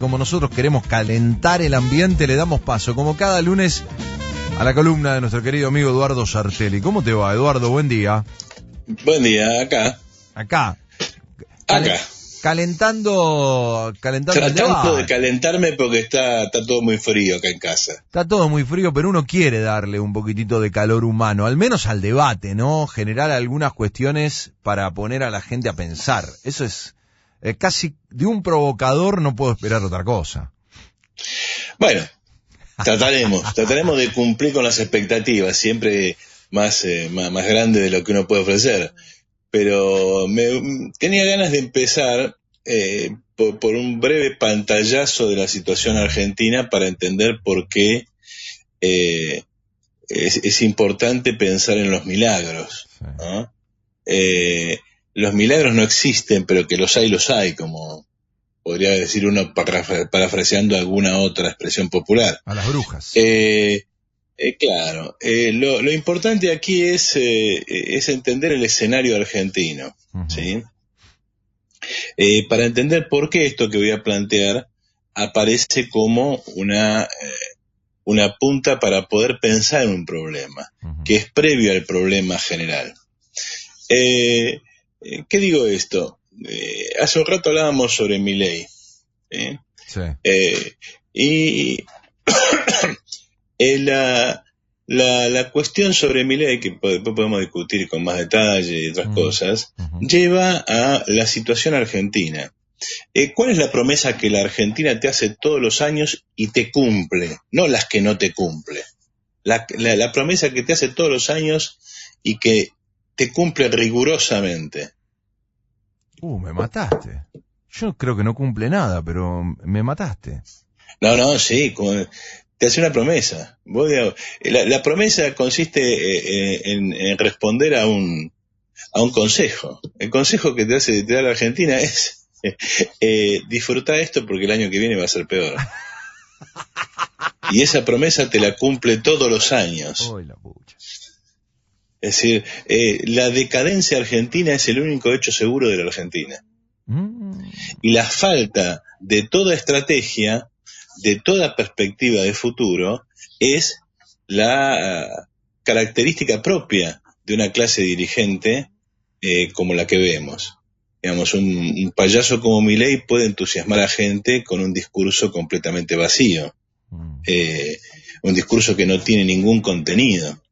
como nosotros queremos calentar el ambiente, le damos paso, como cada lunes, a la columna de nuestro querido amigo Eduardo Sartelli. ¿Cómo te va, Eduardo? Buen día. Buen día, acá. Calentando Tratando de calentarme porque está todo muy frío acá en casa. Está todo muy frío, pero uno quiere darle un poquitito de calor humano, al menos al debate, ¿no? Generar algunas cuestiones para poner a la gente a pensar. Eso es casi de un provocador, no puedo esperar otra cosa. Bueno, trataremos de cumplir con las expectativas, siempre más grande de lo que uno puede ofrecer. Pero tenía ganas de empezar por un breve pantallazo de la situación argentina para entender por qué es importante pensar en los milagros, ¿no? Los milagros no existen, pero que los hay, como podría decir uno parafraseando alguna otra expresión popular. A las brujas. Claro, lo importante aquí es entender el escenario argentino, uh-huh. ¿Sí? Para entender por qué esto que voy a plantear aparece como una punta para poder pensar en un problema, uh-huh. Que es previo al problema general. ¿Qué digo esto? Hace un rato hablábamos sobre Milei, ¿sí? Sí. Y la cuestión sobre Milei, que después podemos discutir con más detalle y otras cosas, uh-huh. Lleva a la situación argentina. ¿Cuál es la promesa que la Argentina te hace todos los años y te cumple? No las que no te cumple. La promesa que te hace todos los años y que te cumple rigurosamente. Me mataste. Yo creo que no cumple nada, pero me mataste. No, sí, te hace una promesa. La promesa consiste en responder a un consejo. El consejo que te da la Argentina es disfrutar esto porque el año que viene va a ser peor. Y esa promesa te la cumple todos los años. Es decir, la decadencia argentina es el único hecho seguro de la Argentina. Y la falta de toda estrategia, de toda perspectiva de futuro, es la característica propia de una clase dirigente como la que vemos. Digamos, un payaso como Milei puede entusiasmar a gente con un discurso completamente vacío, un discurso que no tiene ningún contenido,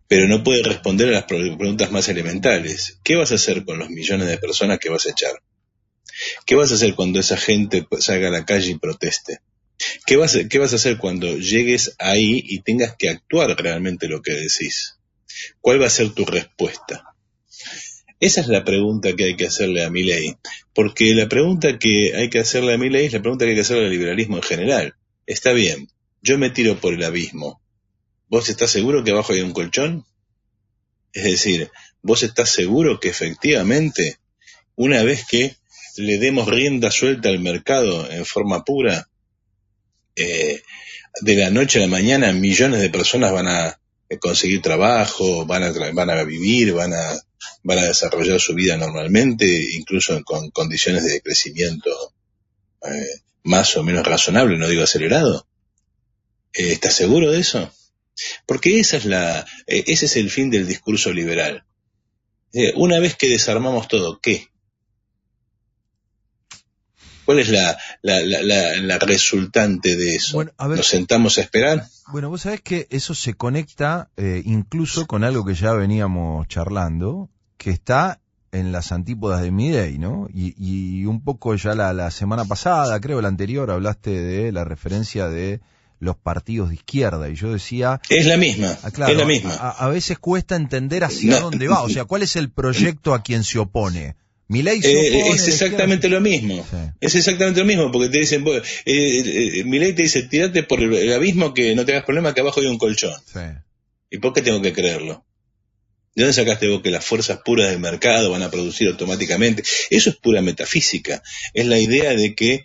pero no puede responder a las preguntas más elementales. ¿Qué vas a hacer con los millones de personas que vas a echar? ¿Qué vas a hacer cuando esa gente salga a la calle y proteste? ¿Qué vas a hacer cuando llegues ahí y tengas que actuar realmente lo que decís? ¿Cuál va a ser tu respuesta? Esa es la pregunta que hay que hacerle a Milei, porque la pregunta que hay que hacerle a Milei es la pregunta que hay que hacerle al liberalismo en general. Está bien, yo me tiro por el abismo. ¿Vos estás seguro que abajo hay un colchón? Es decir, ¿vos estás seguro que efectivamente, una vez que le demos rienda suelta al mercado en forma pura, de la noche a la mañana millones de personas van a conseguir trabajo, van a vivir, van a desarrollar su vida normalmente, incluso con condiciones de crecimiento más o menos razonable, no digo acelerado? ¿Estás seguro de eso? Porque ese es el fin del discurso liberal. Una vez que desarmamos todo, ¿qué? ¿Cuál es la resultante de eso? Bueno, a ver, ¿nos sentamos a esperar? Bueno, vos sabés que eso se conecta incluso con algo que ya veníamos charlando, que está en las antípodas de Milei, ¿no? Y un poco ya la semana pasada, creo la anterior, hablaste de la referencia de los partidos de izquierda, y yo decía... Es la misma, claro, es la misma. A veces cuesta entender hacia dónde va, o sea, ¿cuál es el proyecto a quien se opone? Milei se opone... Es exactamente lo mismo, sí. Es exactamente lo mismo, porque te dicen, Milei te dice, tirate por el abismo que no te hagas problema que abajo hay un colchón. Sí. ¿Y por qué tengo que creerlo? ¿De dónde sacaste vos que las fuerzas puras del mercado van a producir automáticamente? Eso es pura metafísica. Es la idea de que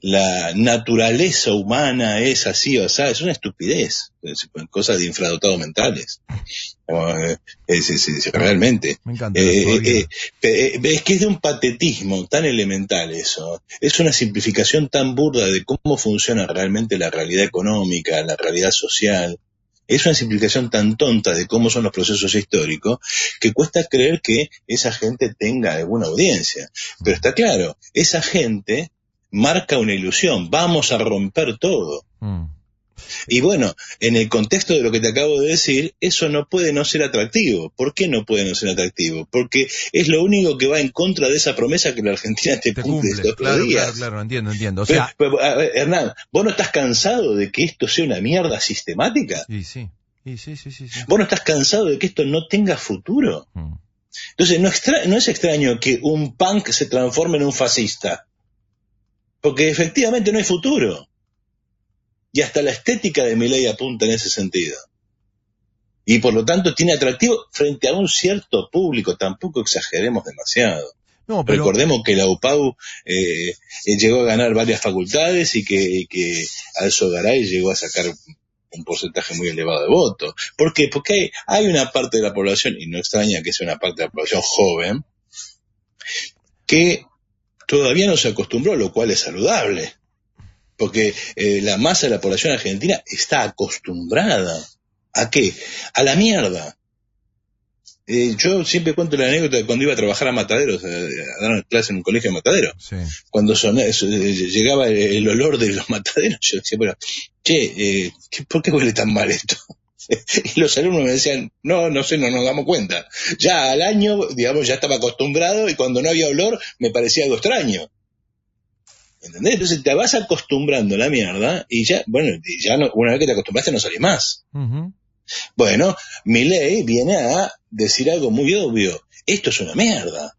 la naturaleza humana es así o así. Es una estupidez. Cosas de infradotados mentales. Realmente. Me encanta. Es que es de un patetismo tan elemental eso. Es una simplificación tan burda de cómo funciona realmente la realidad económica, la realidad social. Es una simplificación tan tonta de cómo son los procesos históricos que cuesta creer que esa gente tenga alguna audiencia. Pero está claro, esa gente marca una ilusión, vamos a romper todo. Y bueno, en el contexto de lo que te acabo de decir, eso no puede no ser atractivo. ¿Por qué no puede no ser atractivo? Porque es lo único que va en contra de esa promesa que la Argentina te cumple estos días. Claro, entiendo. O sea, pero, a ver, Hernán, ¿vos no estás cansado de que esto sea una mierda sistemática? Sí. ¿Vos no estás cansado de que esto no tenga futuro? Entonces, no es extraño que un punk se transforme en un fascista. Porque efectivamente no hay futuro. Y hasta la estética de Milei apunta en ese sentido. Y por lo tanto tiene atractivo frente a un cierto público, tampoco exageremos demasiado. No, pero... Recordemos que la UPAU llegó a ganar varias facultades y que Alzogaray llegó a sacar un porcentaje muy elevado de votos. ¿Por qué? Porque hay una parte de la población, y no extraña que sea una parte de la población joven, que todavía no se acostumbró, lo cual es saludable. Porque la masa de la población argentina está acostumbrada. ¿A qué? A la mierda. Yo siempre cuento la anécdota de cuando iba a trabajar a Mataderos, a dar clase en un colegio de Mataderos. Sí. Cuando llegaba el olor de los mataderos, yo decía, bueno, ¿por qué huele tan mal esto? Y los alumnos me decían, no sé, no nos damos cuenta. Ya al año, digamos, ya estaba acostumbrado y cuando no había olor me parecía algo extraño. ¿Entendés? Entonces te vas acostumbrando a la mierda y ya, bueno, una vez que te acostumbraste no salís más. Uh-huh. Bueno, Milei viene a decir algo muy obvio. Esto es una mierda.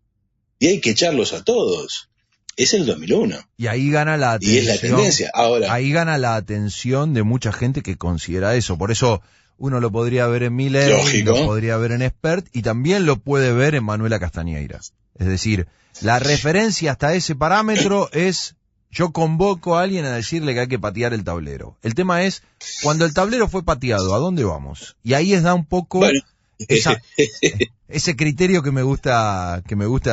Y hay que echarlos a todos. Es el 2001. Y ahí gana la atención. Y es la tendencia. Ahora, ahí gana la atención de mucha gente que considera eso. Por eso uno lo podría ver en Milei, lo podría ver en Expert y también lo puede ver en Manuela Castañeira. Es decir, la referencia hasta ese parámetro es... Yo convoco a alguien a decirle que hay que patear el tablero. El tema es, cuando el tablero fue pateado, ¿a dónde vamos? Y ahí da un poco ese criterio que me gusta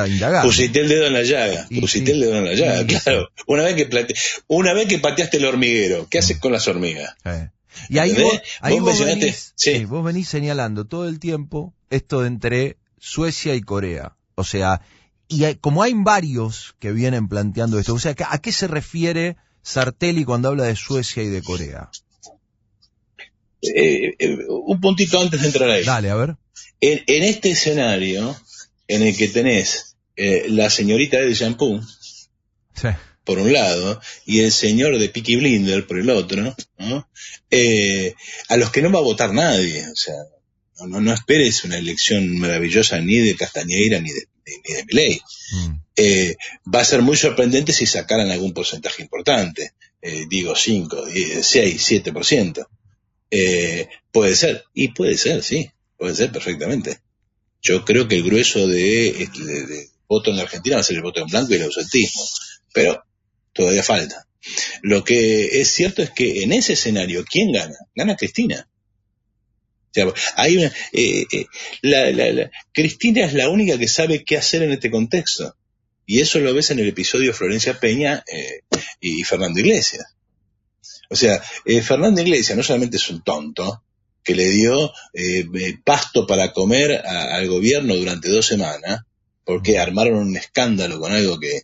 indagar. Pusiste el dedo en la llaga. El dedo en la llaga, claro. Una vez que pateaste el hormiguero, ¿qué haces con las hormigas? Y ahí vos venís señalando todo el tiempo esto de entre Suecia y Corea. O sea... Y como hay varios que vienen planteando esto, o sea, ¿a qué se refiere Sartelli cuando habla de Suecia y de Corea? Un puntito antes de entrar ahí. Dale, a ver. En este escenario, en el que tenés la señorita del shampoo, sí, por un lado, y el señor de Peaky Blinders por el otro, ¿no? A los que no va a votar nadie, o sea, no esperes una elección maravillosa ni de Castañeira ni de Milei. Va a ser muy sorprendente si sacaran algún porcentaje importante, digo 5, 6, 7%. Puede ser, sí, puede ser perfectamente. Yo creo que el grueso de voto en la Argentina va a ser el voto en blanco y el ausentismo, pero todavía falta. Lo que es cierto es que en ese escenario, ¿quién gana? Gana Cristina. Hay Cristina es la única que sabe qué hacer en este contexto, y eso lo ves en el episodio Florencia Peña y Fernando Iglesias. O sea, Fernando Iglesias no solamente es un tonto que le dio pasto para comer al gobierno durante 2 semanas porque armaron un escándalo con algo que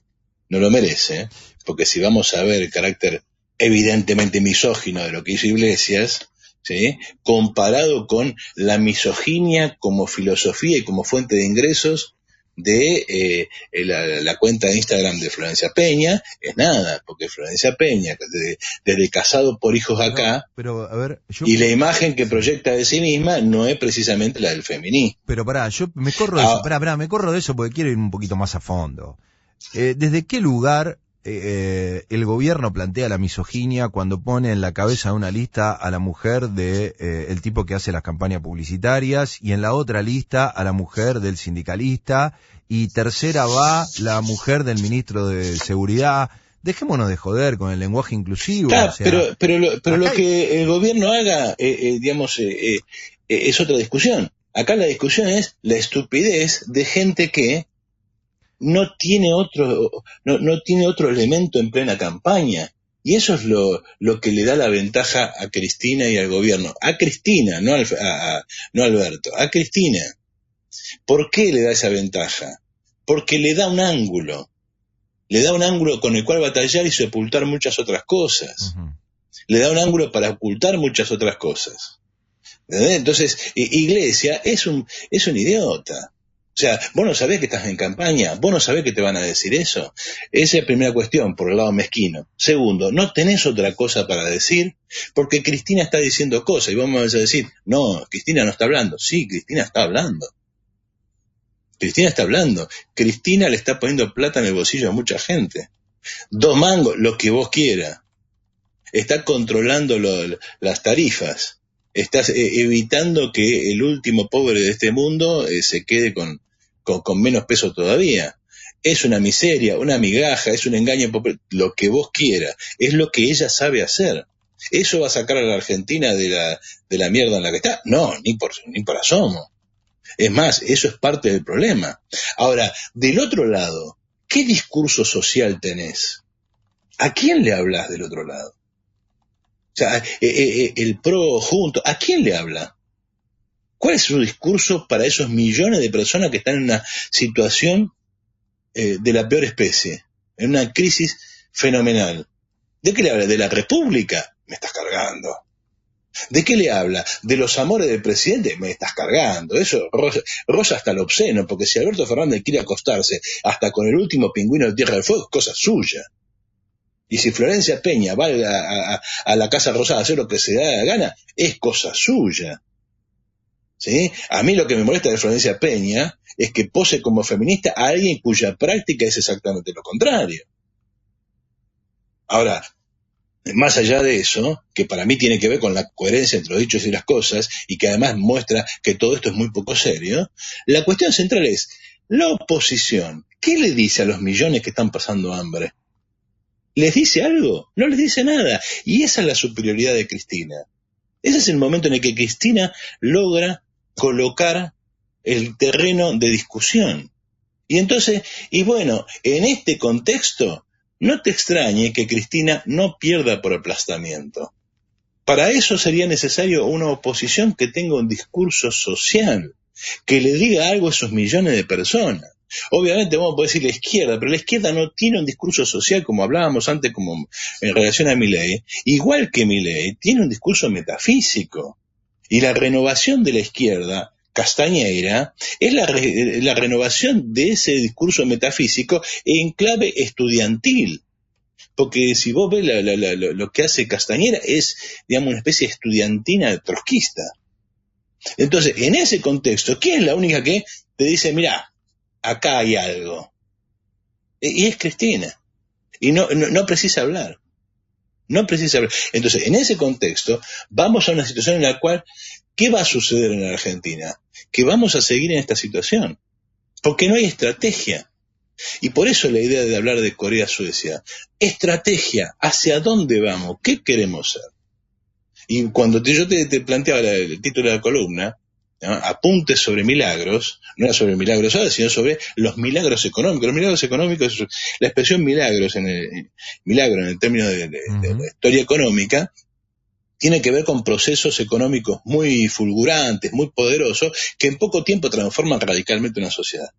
no lo merece, porque si vamos a ver el carácter evidentemente misógino de lo que hizo Iglesias, ¿sí?, comparado con la misoginia como filosofía y como fuente de ingresos de la cuenta de Instagram de Florencia Peña, es nada, porque Florencia Peña, desde casado por hijos acá, pero, a ver, y la imagen que proyecta de sí misma no es precisamente la del feminismo. Pero yo me corro de eso, me corro de eso porque quiero ir un poquito más a fondo. ¿Desde qué lugar el gobierno plantea la misoginia cuando pone en la cabeza de una lista a la mujer de el tipo que hace las campañas publicitarias, y en la otra lista a la mujer del sindicalista, y tercera va la mujer del ministro de Seguridad. Dejémonos de joder con el lenguaje inclusivo. Claro, o sea, pero lo que el gobierno haga, es otra discusión. Acá la discusión es la estupidez de gente que no tiene otro elemento en plena campaña. Y eso es lo que le da la ventaja a Cristina y al gobierno. A Cristina, no a Alberto, a Cristina. ¿Por qué le da esa ventaja? Porque le da un ángulo. Le da un ángulo con el cual batallar y sepultar muchas otras cosas. Uh-huh. Le da un ángulo para ocultar muchas otras cosas. ¿Entendés? Entonces, Iglesia es un idiota. O sea, vos no sabés que estás en campaña, vos no sabés que te van a decir eso. Esa es la primera cuestión, por el lado mezquino. Segundo, no tenés otra cosa para decir, porque Cristina está diciendo cosas, y vos me vas a decir, no, Cristina no está hablando. Sí, Cristina está hablando. Cristina está hablando. Cristina le está poniendo plata en el bolsillo a mucha gente. 2 mangos, lo que vos quieras. Está controlando las tarifas. Estás evitando que el último pobre de este mundo se quede con menos peso todavía. Es una miseria, una migaja, es un engaño, lo que vos quieras. Es lo que ella sabe hacer. ¿Eso va a sacar a la Argentina de la mierda en la que está? No, ni por asomo. Es más, eso es parte del problema. Ahora, del otro lado, ¿qué discurso social tenés? ¿A quién le hablas del otro lado? O sea, el pro junto, ¿a quién le habla? ¿Cuál es su discurso para esos millones de personas que están en una situación de la peor especie? En una crisis fenomenal. ¿De qué le habla? ¿De la República? Me estás cargando. ¿De qué le habla? ¿De los amores del presidente? Me estás cargando. Eso roza hasta lo obsceno, porque si Alberto Fernández quiere acostarse hasta con el último pingüino de Tierra del Fuego, es cosa suya. Y si Florencia Peña va a la Casa Rosada a hacer lo que se da la gana, es cosa suya. ¿Sí? A mí lo que me molesta de Florencia Peña es que pose como feminista a alguien cuya práctica es exactamente lo contrario. Ahora, más allá de eso, que para mí tiene que ver con la coherencia entre los dichos y las cosas, y que además muestra que todo esto es muy poco serio, la cuestión central es, la oposición, ¿qué le dice a los millones que están pasando hambre? ¿Les dice algo? No les dice nada. Y esa es la superioridad de Cristina. Ese es el momento en el que Cristina logra colocar el terreno de discusión. Y entonces, y bueno, en este contexto, no te extrañe que Cristina no pierda por aplastamiento. Para eso sería necesario una oposición que tenga un discurso social, que le diga algo a esos millones de personas. Obviamente vamos a poder decir la izquierda, pero la izquierda no tiene un discurso social, como hablábamos antes, como en relación a Milei. Igual que Milei, tiene un discurso metafísico. Y la renovación de la izquierda castañera es la renovación de ese discurso metafísico en clave estudiantil. Porque si vos ves lo que hace Castañera es, digamos, una especie de estudiantina trotskista. Entonces, en ese contexto, ¿quién es la única que te dice, mirá, acá hay algo? Y es Cristina. Y no precisa hablar. No precisa hablar. Entonces, en ese contexto, vamos a una situación en la cual, ¿qué va a suceder en la Argentina? Que vamos a seguir en esta situación. Porque no hay estrategia. Y por eso la idea de hablar de Corea-Suecia. Estrategia. ¿Hacia dónde vamos? ¿Qué queremos ser? Y cuando yo te planteaba el título de la columna, ¿no? Apuntes sobre milagros, no era sobre milagros ahora, sino sobre los milagros económicos. Los milagros económicos, la expresión milagros, milagro en el término de la historia económica, tiene que ver con procesos económicos muy fulgurantes, muy poderosos, que en poco tiempo transforman radicalmente una sociedad.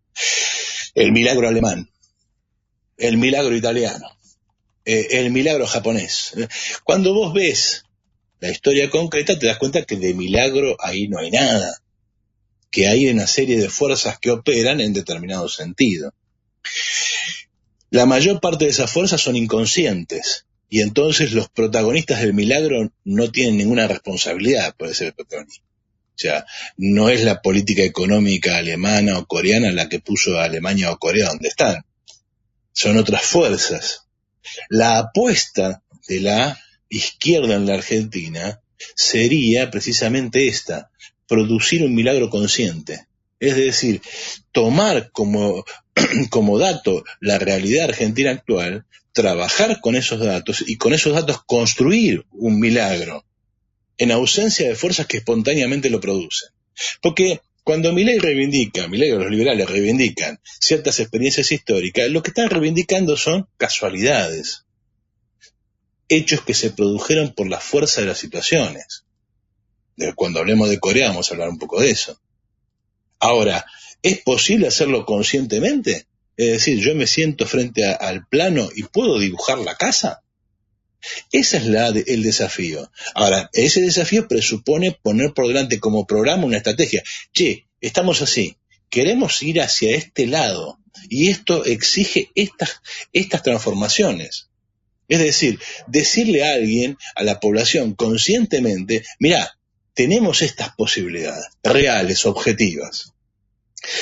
El milagro alemán, el milagro italiano, el milagro japonés. Cuando vos ves la historia concreta, te das cuenta que de milagro ahí no hay nada, que hay una serie de fuerzas que operan en determinado sentido. La mayor parte de esas fuerzas son inconscientes, y entonces los protagonistas del milagro no tienen ninguna responsabilidad por ese protagonismo. O sea, no es la política económica alemana o coreana la que puso a Alemania o Corea donde están. Son otras fuerzas. La apuesta de la izquierda en la Argentina sería precisamente esta: producir un milagro consciente. Es decir, tomar como dato la realidad argentina actual, trabajar con esos datos y con esos datos construir un milagro en ausencia de fuerzas que espontáneamente lo producen. Porque cuando Milei o los liberales reivindican ciertas experiencias históricas, lo que están reivindicando son casualidades, hechos que se produjeron por la fuerza de las situaciones. Cuando hablemos de Corea vamos a hablar un poco de eso. Ahora, ¿es posible hacerlo conscientemente? Es decir, yo me siento frente al plano y puedo dibujar la casa. Ese es el desafío. Ahora, ese desafío presupone poner por delante como programa una estrategia. Che, estamos así, queremos ir hacia este lado y esto exige estas transformaciones. Es decir, decirle a alguien, a la población conscientemente, mirá, tenemos estas posibilidades reales, objetivas.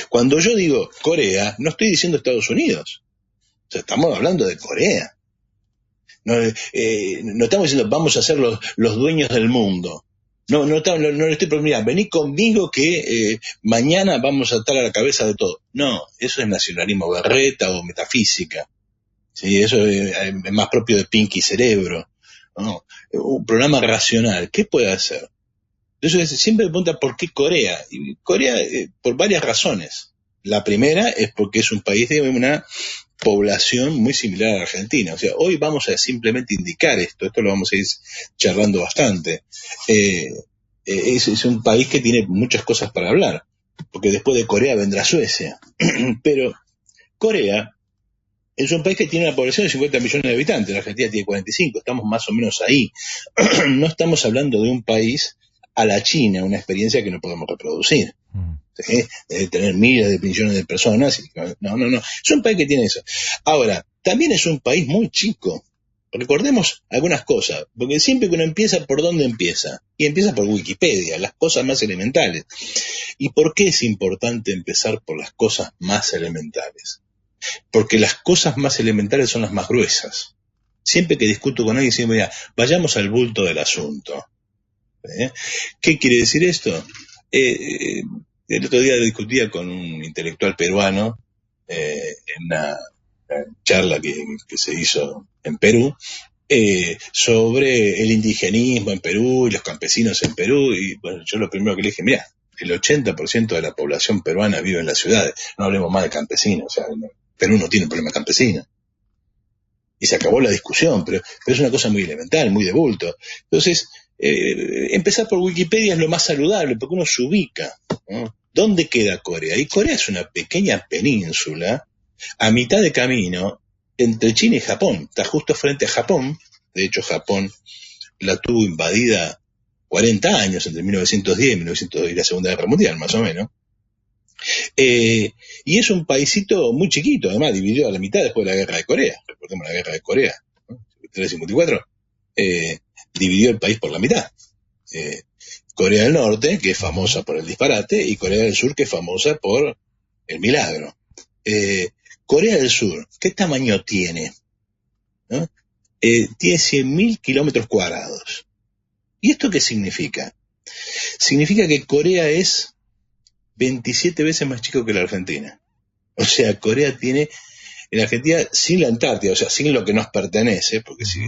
Cuando yo digo Corea, no estoy diciendo Estados Unidos. O sea, estamos hablando de Corea. No estamos diciendo vamos a ser los dueños del mundo. No le estoy proponiendo, mira, vení conmigo que mañana vamos a estar a la cabeza de todo. No, eso es nacionalismo berreta o metafísica. Sí, eso es más propio de Pinky Cerebro. ¿No? Un programa racional, ¿qué puede hacer? Entonces siempre me pregunta por qué Corea. Y Corea, por varias razones. La primera es porque es un país de una población muy similar a la Argentina. O sea, hoy vamos a simplemente indicar esto lo vamos a ir charlando bastante. Es un país que tiene muchas cosas para hablar, porque después de Corea vendrá Suecia. Pero Corea es un país que tiene una población de 50 millones de habitantes, la Argentina tiene 45, estamos más o menos ahí. No estamos hablando de un país a la China, una experiencia que no podemos reproducir. ¿Sí? De tener miles de millones de personas. No. Es un país que tiene eso. Ahora, también es un país muy chico. Recordemos algunas cosas, porque siempre que uno empieza, ¿por dónde empieza? Y empieza por Wikipedia, las cosas más elementales. ¿Y por qué es importante empezar por las cosas más elementales? Porque las cosas más elementales son las más gruesas. Siempre que discuto con alguien, siempre mira, vayamos al bulto del asunto. ¿Qué quiere decir esto? El otro día discutía con un intelectual peruano en una charla que se hizo en Perú sobre el indigenismo en Perú y los campesinos en Perú. Y bueno, yo lo primero que le dije, mira, el 80% de la población peruana vive en las ciudades. No hablemos más de campesinos. O sea, Perú no tiene un problema campesino. Y se acabó la discusión, pero es una cosa muy elemental, muy de bulto. Entonces, empezar por Wikipedia es lo más saludable, porque uno se ubica, ¿no? ¿Dónde queda Corea? Y Corea es una pequeña península a mitad de camino entre China y Japón. Está justo frente a Japón. De hecho, Japón la tuvo invadida 40 años, entre 1910 y 1910, la Segunda Guerra Mundial, más o menos. Y es un paisito muy chiquito, además, dividido a la mitad después de la Guerra de Corea. Recordemos la Guerra de Corea, ¿no? 53-54, dividió el país por la mitad. Corea del Norte, que es famosa por el disparate, y Corea del Sur, que es famosa por el milagro. Corea del Sur, ¿qué tamaño tiene? ¿No? Tiene 100.000 kilómetros cuadrados. ¿Y esto qué significa? Significa que Corea es 27 veces más chico que la Argentina. O sea, Corea tiene, en la Argentina, sin la Antártida, o sea, sin lo que nos pertenece, porque si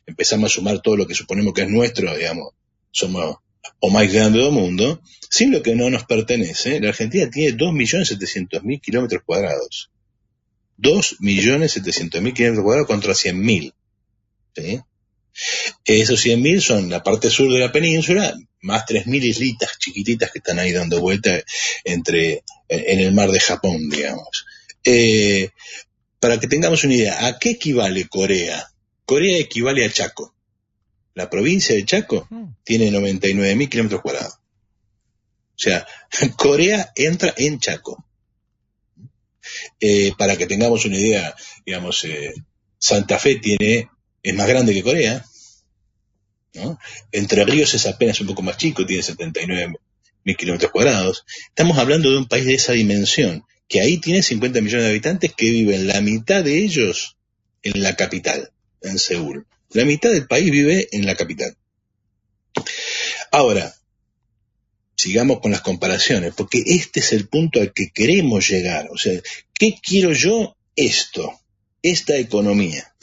empezamos a sumar todo lo que suponemos que es nuestro, digamos, somos o más grande del mundo, sin lo que no nos pertenece, la Argentina tiene 2.700.000 kilómetros cuadrados. 2.700.000 kilómetros cuadrados contra 100.000. ¿Sí? Esos 100.000 son la parte sur de la península, más 3.000 islitas chiquititas que están ahí dando vuelta en el mar de Japón, digamos. Para que tengamos una idea, ¿a qué equivale Corea? Corea equivale a Chaco. La provincia de Chaco tiene 99.000 kilómetros cuadrados. O sea, Corea entra en Chaco. Para que tengamos una idea, digamos, Santa Fe es más grande que Corea, ¿no? Entre Ríos es apenas un poco más chico, tiene 79.000 kilómetros cuadrados. Estamos hablando de un país de esa dimensión, que ahí tiene 50 millones de habitantes que viven la mitad de ellos en la capital. en Seúl. La mitad del país vive en la capital. Ahora, sigamos con las comparaciones, porque este es el punto al que queremos llegar. O sea, ¿qué quiero yo? Esta economía.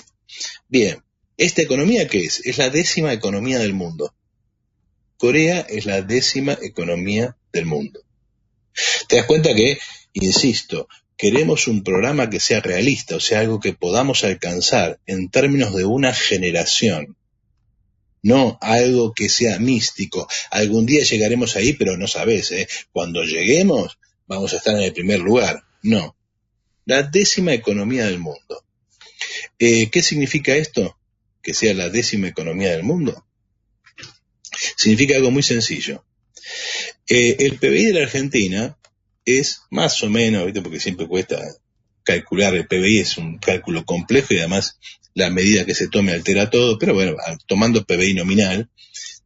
Bien, ¿esta economía qué es? Es la 10ª economía del mundo. Corea es la 10ª economía del mundo. Te das cuenta que, insisto, queremos un programa que sea realista, o sea, algo que podamos alcanzar en términos de una generación. No algo que sea místico. Algún día llegaremos ahí, pero no sabes, cuando lleguemos vamos a estar en el primer lugar. No. La 10ª economía del mundo. ¿Qué significa esto? Que sea la 10ª economía del mundo. Significa algo muy sencillo. El PBI de la Argentina es más o menos, ¿viste? Porque siempre cuesta calcular el PBI, es un cálculo complejo y además la medida que se tome altera todo, pero bueno, tomando PBI nominal,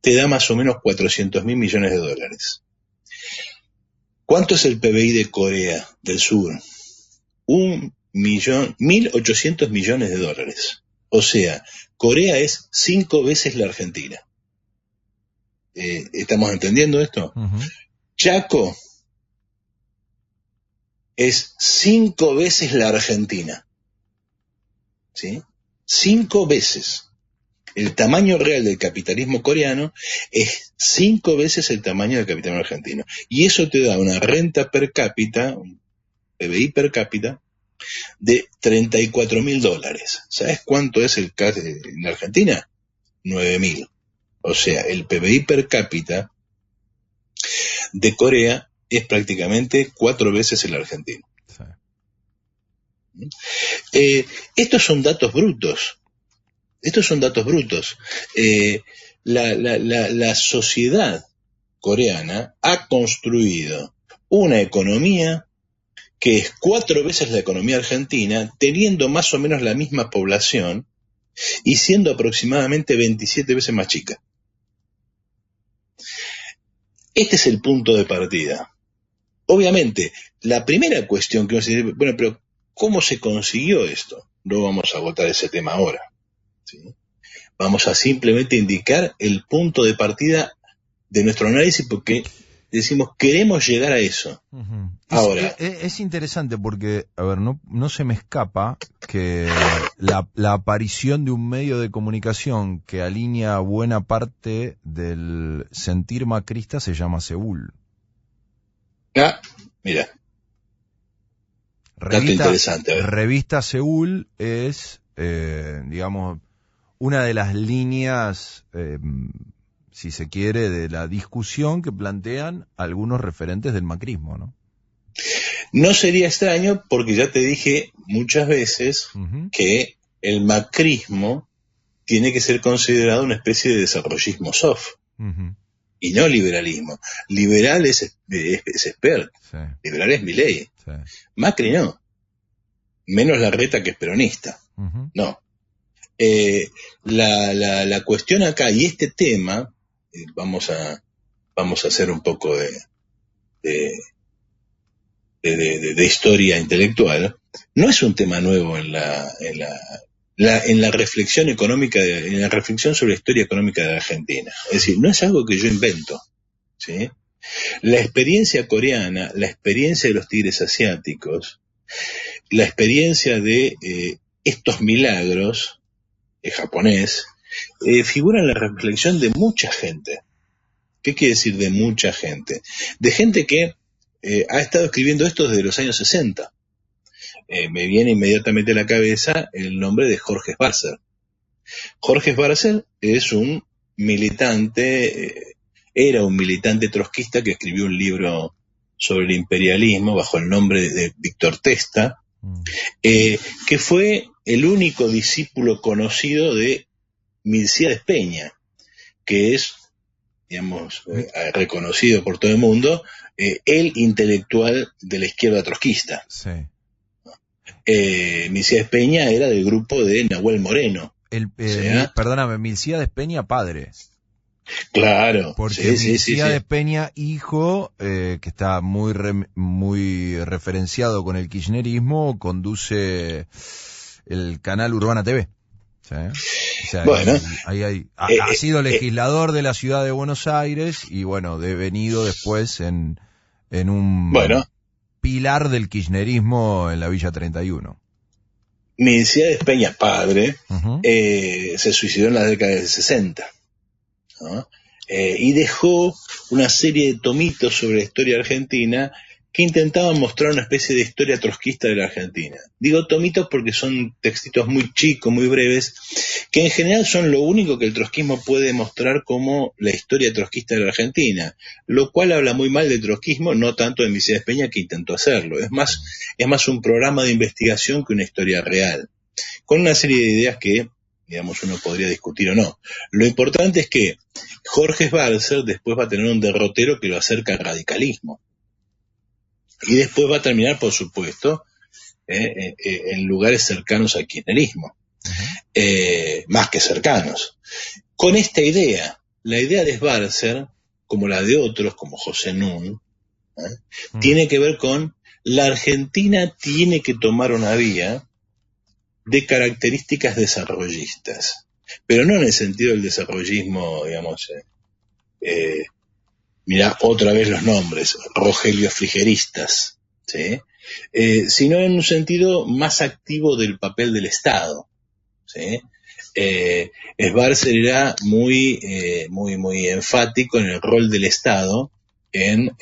te da más o menos 400.000 millones de dólares. ¿Cuánto es el PBI de Corea del Sur? 1.800 millones de dólares. O sea, Corea es 5 veces la Argentina. ¿Estamos entendiendo esto? Uh-huh. Chaco es 5 veces la Argentina. ¿Sí? 5 veces. El tamaño real del capitalismo coreano es 5 veces el tamaño del capitalismo argentino. Y eso te da una renta per cápita, un PBI per cápita, de $34.000. ¿Sabes cuánto es en la Argentina? 9.000. O sea, el PBI per cápita de Corea es prácticamente 4 veces el argentino. Sí. Estos son datos brutos. La sociedad coreana ha construido una economía que es 4 veces la economía argentina, teniendo más o menos la misma población y siendo aproximadamente 27 veces más chica. Este es el punto de partida. Obviamente, la primera cuestión que uno se dice, bueno, pero ¿cómo se consiguió esto? No vamos a agotar ese tema ahora. ¿Sí? Vamos a simplemente indicar el punto de partida de nuestro análisis porque decimos, queremos llegar a eso. Uh-huh. Ahora, es interesante porque, a ver, no se me escapa que la aparición de un medio de comunicación que alinea buena parte del sentir macrista se llama Seúl. Mira. Dato interesante. Revista Seúl es, digamos, una de las líneas, si se quiere, de la discusión que plantean algunos referentes del macrismo, ¿no? No sería extraño porque ya te dije muchas veces uh-huh. que el macrismo tiene que ser considerado una especie de desarrollismo soft uh-huh. y no liberalismo. Liberal es expert, sí. Liberal es Milei, sí. Macri no, menos Larreta que es peronista, uh-huh. No. La cuestión acá y este tema, vamos a hacer un poco de historia intelectual, no es un tema nuevo en la reflexión económica, en la reflexión sobre la historia económica de la Argentina. Es decir, no es algo que yo invento, ¿sí? La experiencia coreana, la experiencia de los tigres asiáticos, la experiencia de estos milagros japonés, figura en la reflexión de mucha gente. ¿Qué quiere decir de mucha gente? De gente que ha estado escribiendo esto desde los años 60. Me viene inmediatamente a la cabeza el nombre de Jorge Schwarzer. Jorge Schwarzer es un militante, era un militante trotskista que escribió un libro sobre el imperialismo bajo el nombre de Víctor Testa, que fue el único discípulo conocido de Milcíades Peña, que es, digamos, reconocido por todo el mundo, el intelectual de la izquierda trotskista. Sí. Milcíades Peña era del grupo de Nahuel Moreno. Perdóname, Milcíades Peña padre. Claro. Porque Milcíades Peña hijo, que está muy referenciado con el kirchnerismo, conduce el canal Urbana TV. Sí. O sea, Bueno, ha sido legislador de la ciudad de Buenos Aires y bueno, devenido después en un pilar del kirchnerismo en la Villa 31. Milciades Peña padre se suicidó en la década del 60, ¿no? Y dejó una serie de tomitos sobre la historia argentina que intentaban mostrar una especie de historia trotskista de la Argentina. Digo tomitos porque son textitos muy chicos, muy breves, que en general son lo único que el trotskismo puede mostrar como la historia trotskista de la Argentina, lo cual habla muy mal del trotskismo, no tanto de Milciades Peña, que intentó hacerlo. Es más un programa de investigación que una historia real, con una serie de ideas que, digamos, uno podría discutir o no. Lo importante es que Jorge Sbarzer después va a tener un derrotero que lo acerca al radicalismo. Y después va a terminar, por supuesto, en lugares cercanos al kirchnerismo, más que cercanos. Con esta idea, la idea de Sbarzer, como la de otros, como José Nun, tiene que ver con la Argentina tiene que tomar una vía de características desarrollistas, pero no en el sentido del desarrollismo, digamos, mirá otra vez los nombres, Rogelio Frigeristas, ¿sí? Sino en un sentido más activo del papel del Estado, ¿sí? Sbarzer era muy enfático en el rol del Estado, en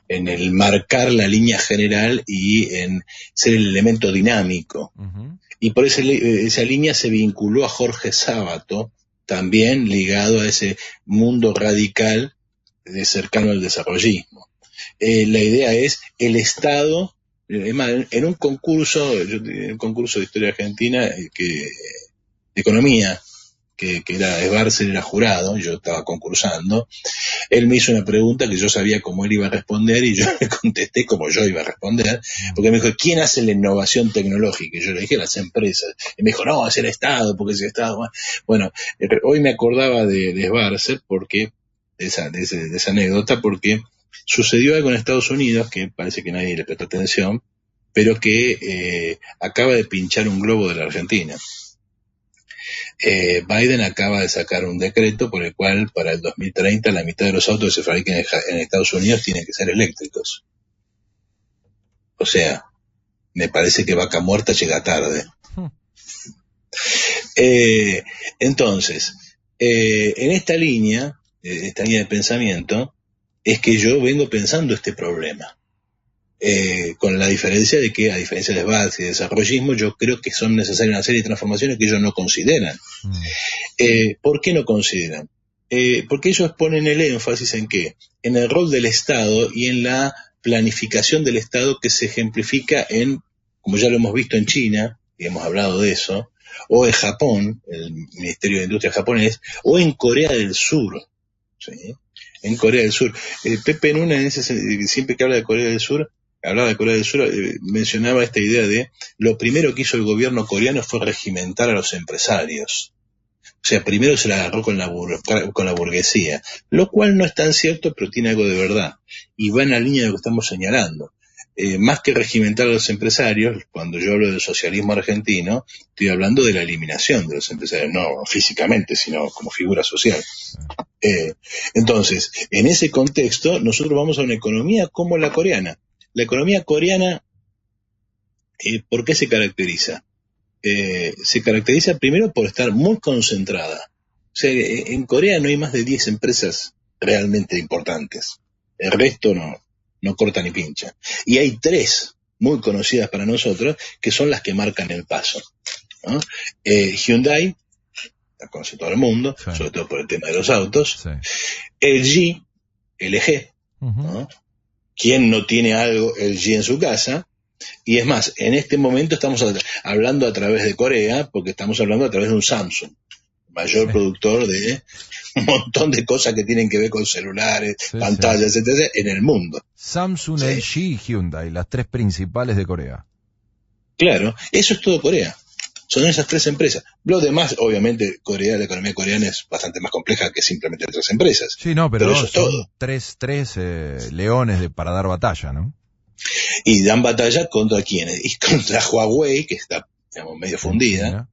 el marcar la línea general y en ser el elemento dinámico. Y por esa línea se vinculó a Jorge Sábato, también ligado a ese mundo radical cercano al desarrollismo. La idea es el Estado, en un concurso de historia argentina, de economía, que era Sbarzer era jurado, yo estaba concursando, él me hizo una pregunta que yo sabía cómo él iba a responder y yo le contesté como yo iba a responder, porque me dijo, ¿quién hace la innovación tecnológica? Y yo le dije, las empresas. Y me dijo, no, es el Estado, porque es el Estado. Bueno, hoy me acordaba de Sbarzer porque de esa anécdota, porque sucedió algo en Estados Unidos que parece que nadie le prestó atención, pero que acaba de pinchar un globo de la Argentina. Biden acaba de sacar un decreto por el cual para el 2030 la mitad de los autos que se fabriquen en Estados Unidos tienen que ser eléctricos. O sea, me parece que vaca muerta llega tarde. Entonces, en esta línea de pensamiento, es que yo vengo pensando este problema. Con la diferencia de que, a diferencia de Sbarzer y de desarrollismo, yo creo que son necesarias una serie de transformaciones que ellos no consideran. ¿Por qué no consideran? Porque ellos ponen el énfasis en ¿qué? En el rol del Estado y en la planificación del Estado que se ejemplifica en, como ya lo hemos visto en China, y hemos hablado de eso, o en Japón, el Ministerio de Industria japonés, o en Corea del Sur, ¿sí? En Corea del Sur. Pepe Núñez, siempre que habla de Corea del Sur, mencionaba esta idea de lo primero que hizo el gobierno coreano fue regimentar a los empresarios. O sea, primero se la agarró con la burguesía, lo cual no es tan cierto, pero tiene algo de verdad. Y va en la línea de lo que estamos señalando. Más que regimentar a los empresarios, cuando yo hablo del socialismo argentino, estoy hablando de la eliminación de los empresarios, no físicamente, sino como figura social. Entonces, en ese contexto, nosotros vamos a una economía como la coreana. La economía coreana, ¿por qué se caracteriza? Se caracteriza primero por estar muy concentrada. O sea, en Corea no hay más de 10 empresas realmente importantes. El resto no corta ni pincha. Y hay 3 muy conocidas para nosotros que son las que marcan el paso, ¿no? Hyundai, la conoce todo el mundo, sí, sobre todo por el tema de los autos. Sí. LG, ¿no? ¿Quién no tiene algo LG en su casa? Y es más, en este momento estamos hablando a través de Corea, porque estamos hablando a través de un Samsung, mayor productor de un montón de cosas que tienen que ver con celulares, pantallas, etc., en el mundo. Samsung, LG y Hyundai, las 3 principales de Corea. Claro, eso es todo Corea. Son esas 3 empresas. Lo demás, obviamente, la economía coreana es bastante más compleja que simplemente 3 empresas. Sí, no, pero eso es todo. 3 leones para dar batalla, ¿no? Y dan batalla contra quiénes, y contra Huawei, que está, digamos, medio fundida,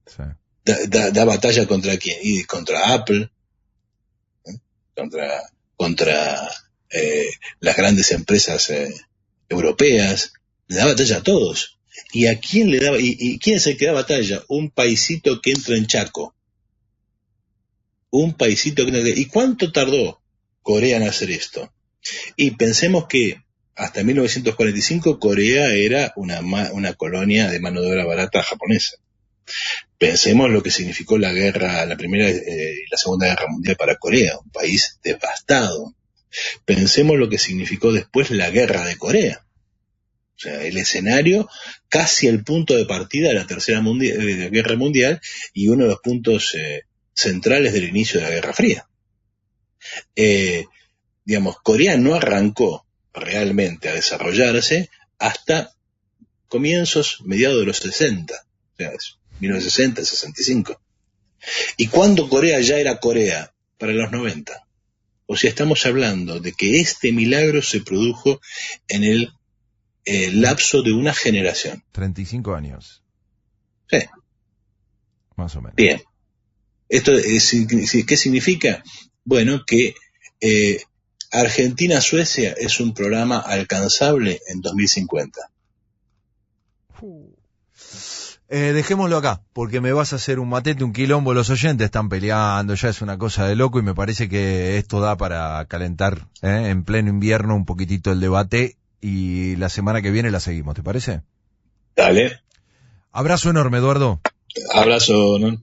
da batalla contra quién, y contra Apple, contra las grandes empresas europeas, le da batalla a todos. ¿Y a quién le da? ¿Y quién es el que da batalla? Un paisito que entra en Chaco. ¿Y cuánto tardó Corea en hacer esto? Y pensemos que hasta 1945 Corea era una colonia de mano de obra barata japonesa. Pensemos lo que significó la Primera y la Segunda Guerra Mundial para Corea, un país devastado. Pensemos lo que significó después la Guerra de Corea. O sea, el escenario, casi el punto de partida de la Tercera Guerra Mundial y uno de los puntos centrales del inicio de la Guerra Fría. Corea no arrancó realmente a desarrollarse hasta mediados de los 60, o sea, 1960, 65. ¿Y cuándo Corea ya era Corea? Para los 90. O sea, estamos hablando de que este milagro se produjo en el lapso de una generación. 35 años. Sí. Más o menos. Bien. ¿Esto qué significa? Bueno, que Argentina-Suecia es un programa alcanzable en 2050. Dejémoslo acá, porque me vas a hacer un matete, un quilombo, los oyentes están peleando, ya es una cosa de loco y me parece que esto da para calentar en pleno invierno un poquitito el debate y la semana que viene la seguimos, ¿te parece? Dale. Abrazo enorme, Eduardo. Abrazo, ¿no?